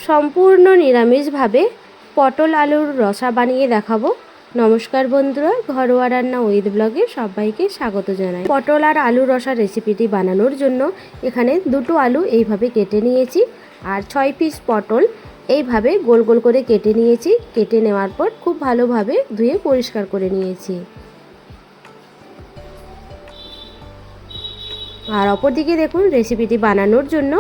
সম্পূর্ণ নিরামিষভাবে পটল আলুর রসা বানিয়ে দেখাবো। নমস্কার বন্ধুরা, ঘরোয়া রান্না উইথ ব্লগে সবাইকে স্বাগত জানাই। পটল আর আলুর রসা রেসিপিটি বানানোর জন্য এখানে দুটো আলু এইভাবে কেটে নিয়েছি আর 6 পিস পটল এইভাবে গোল গোল করে কেটে নিয়েছি। কেটে নেওয়ার পর খুব ভালোভাবে ধুয়ে পরিষ্কার করে নিয়েছি। আর অপরদিকে দেখুন, রেসিপিটি বানানোর জন্য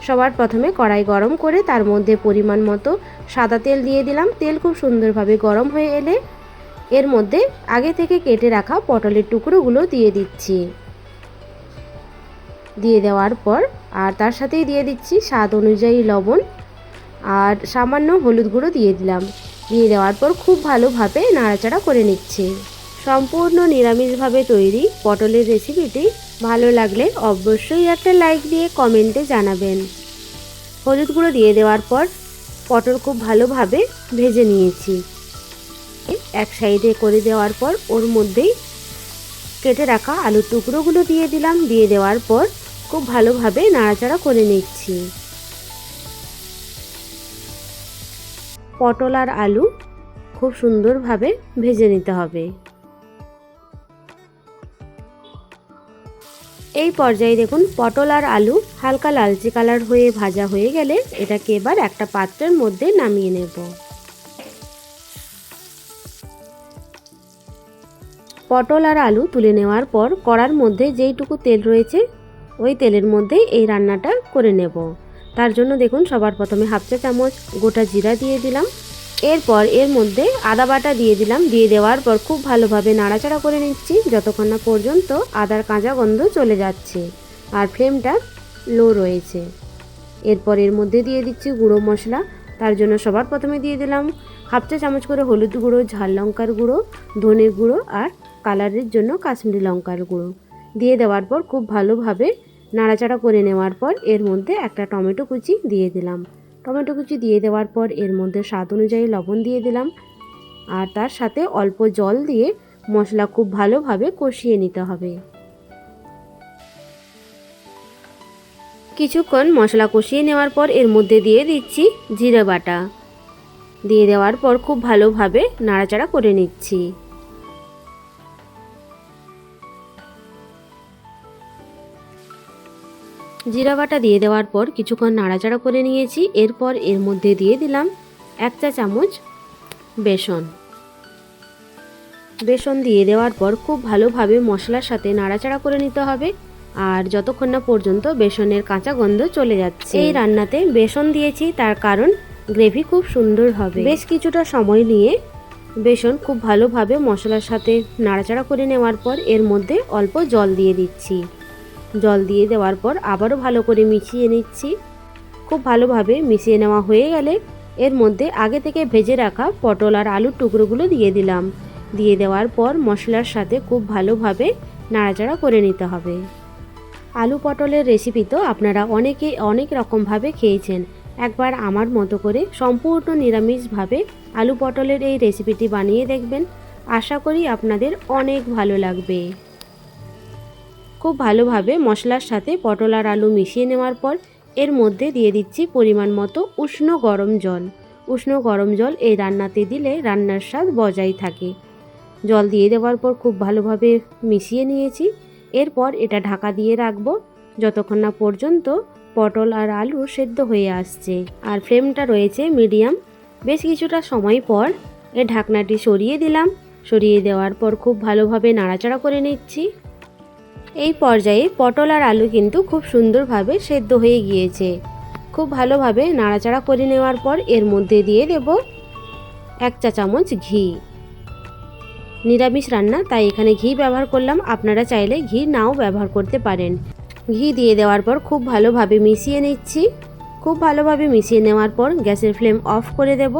সবার প্রথমে কড়াই গরম করে তার মধ্যে পরিমাণ মতো সাদা তেল দিয়ে দিলাম। তেল খুব সুন্দরভাবে গরম হয়ে এলে এর মধ্যে আগে থেকে কেটে রাখা পটলের টুকরোগুলো দিয়ে দিচ্ছি। দিয়ে দেওয়ার পর আর তার সাথেই দিয়ে দিচ্ছি স্বাদ অনুযায়ী লবণ আর সামান্য হলুদ গুঁড়ো দিয়ে দিলাম। দিয়ে দেওয়ার পর খুব ভালোভাবে নাড়াচাড়া করে নিচ্ছি। সম্পূর্ণ নিরামিষভাবে তৈরি পটলের রেসিপিটি ভালো লাগলে অবশ্যই একটা লাইক দিয়ে কমেন্টে জানাবেন। হলুদ গুঁড়ো দিয়ে দেওয়ার পর পটল খুব ভালোভাবে ভেজে নিয়েছি। এক সাইডে করে দেওয়ার পর ওর মধ্যেই কেটে রাখা আলুর টুকরোগুলো দিয়ে দিলাম। দিয়ে দেওয়ার পর খুব ভালোভাবে নাড়াচাড়া করে নিচ্ছি। পটল আর আলু খুব সুন্দরভাবে ভেজে নিতে হবে। এই পর্যায়ে দেখুন, পটল আর আলু হালকা লালচে কালার হয়ে ভাজা হয়ে গেলে এটাকে এবার একটা পাত্রের মধ্যে নামিয়ে নেব। পটল আর আলু তুলে নেওয়ার পর কড়ার মধ্যে যেইটুকু তেল রয়েছে ওই তেলের মধ্যেই এই রান্নাটা করে নেব। তার জন্য দেখুন, সবার প্রথমে হাফ চা চামচ গোটা জিরা দিয়ে দিলাম। এরপর এর মধ্যে আদা বাটা দিয়ে দিলাম। দিয়ে দেওয়ার পর খুব ভালোভাবে নাড়াচাড়া করে নিচ্ছি যতক্ষণ না পর্যন্ত আদার কাঁচা গন্ধ চলে যাচ্ছে আর ফ্লেমটা লো রয়েছে। এরপর এর মধ্যে দিয়ে দিচ্ছি গুঁড়ো মশলা। তার জন্য সবার প্রথমে দিয়ে দিলাম হাফ চা চামচ করে হলুদ গুঁড়ো, ঝাল লঙ্কার গুঁড়ো, ধনে গুঁড়ো আর কালারের জন্য কাশ্মীরি লঙ্কার গুঁড়ো। দিয়ে দেওয়ার পর খুব ভালোভাবে নাড়াচাড়া করে নেওয়ার পর এর মধ্যে একটা টমেটো কুচি দিয়ে দিলাম। টমেটো কুচি দিয়ে দেওয়ার পর এর মধ্যে স্বাদ অনুযায়ী লবণ দিয়ে দিলাম আর তার সাথে অল্প জল দিয়ে মশলা খুব ভালোভাবে কষিয়ে নিতে হবে। কিছুক্ষণ মশলা কষিয়ে নেওয়ার পর এর মধ্যে দিয়ে দিচ্ছি জিরে বাটা। দিয়ে দেওয়ার পর খুব ভালোভাবে নাড়াচাড়া করে নিচ্ছি। জিরা বাটা দিয়ে দেওয়ার পর কিছুক্ষণ নাড়াচাড়া করে নিয়েছি। এরপর এর মধ্যে দিয়ে দিলাম 1 চা চামচ বেসন। বেসন দিয়ে দেওয়ার পর খুব ভালোভাবে মশলার সাথে নাড়াচাড়া করে নিতে হবে আর যতক্ষণ না পর্যন্ত বেসনের কাঁচা গন্ধ চলে যাচ্ছে। এই রান্নাতে বেসন দিয়েছি তার কারণ গ্রেভি খুব সুন্দর হবে। বেশ কিছুটা সময় নিয়ে বেসন খুব ভালোভাবে মশলার সাথে নাড়াচাড়া করে নেওয়ার পর এর মধ্যে অল্প জল দিয়ে দিচ্ছি। জল দিয়ে দেওয়ার পর আবারও ভালো করে মিশিয়ে নিচ্ছি। খুব ভালোভাবে মিশিয়ে নেওয়া হয়ে গেলে এর মধ্যে আগে থেকে ভেজে রাখা পটল আর আলুর টুকরোগুলো দিয়ে দিলাম। দিয়ে দেওয়ার পর মশলার সাথে খুব ভালোভাবে নাড়াচাড়া করে নিতে হবে। আলু পটলের রেসিপি তো আপনারা অনেক রকমভাবে খেয়েছেন। একবার আমার মতো করে সম্পূর্ণ নিরামিষভাবে আলু পটলের এই রেসিপিটি বানিয়ে দেখবেন। আশা করি আপনাদের অনেক ভালো লাগবে। খুব ভালোভাবে মশলার সাথে পটল আর আলু মিশিয়ে নেওয়ার পর এর মধ্যে দিয়ে দিচ্ছি পরিমাণ মতো উষ্ণ গরম জল। উষ্ণ গরম জল এই রান্নাতে দিলে রান্নার স্বাদ বজায় থাকে। জল দিয়ে দেওয়ার পর খুব ভালোভাবে মিশিয়ে নিয়েছি। এরপর এটা ঢাকা দিয়ে রাখবো যতক্ষণ না পর্যন্ত পটল আর আলু সেদ্ধ হয়ে আসছে আর ফ্লেমটা রয়েছে মিডিয়াম। বেশ কিছুটা সময় পর এর ঢাকনাটি সরিয়ে দিলাম। সরিয়ে দেওয়ার পর খুব ভালোভাবে নাড়াচাড়া করে নিচ্ছি। এই পর্যায়ে পটল আর আলু কিন্তু খুব সুন্দরভাবে সেদ্ধ হয়ে গিয়েছে। খুব ভালোভাবে নাড়াচাড়া করে নেওয়ার পর এর মধ্যে দিয়ে দেব 1 চা চামচ ঘি। নিরামিষ রান্না তাই এখানে ঘি ব্যবহার করলাম, আপনারা চাইলে ঘি নাও ব্যবহার করতে পারেন। ঘি দিয়ে দেওয়ার পর খুব ভালোভাবে মিশিয়ে নিচ্ছি। খুব ভালোভাবে মিশিয়ে নেওয়ার পর গ্যাসের ফ্লেম অফ করে দেব।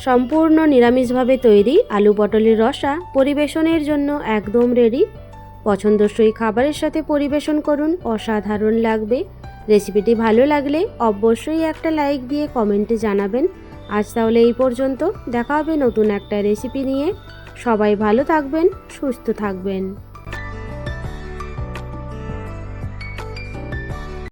সম্পূর্ণ নিরামিষভাবে তৈরি আলু পটলের রসা পরিবেশনের জন্য একদম রেডি। পছন্দসই খাবারের সাথে পরিবেশন করুন, অসাধারণ লাগবে। রেসিপিটি ভালো লাগলে অবশ্যই একটা লাইক দিয়ে কমেন্টে জানাবেন। আজ তাহলে এই পর্যন্ত, দেখা হবে নতুন একটা রেসিপি নিয়ে। সবাই ভালো থাকবেন, সুস্থ থাকবেন।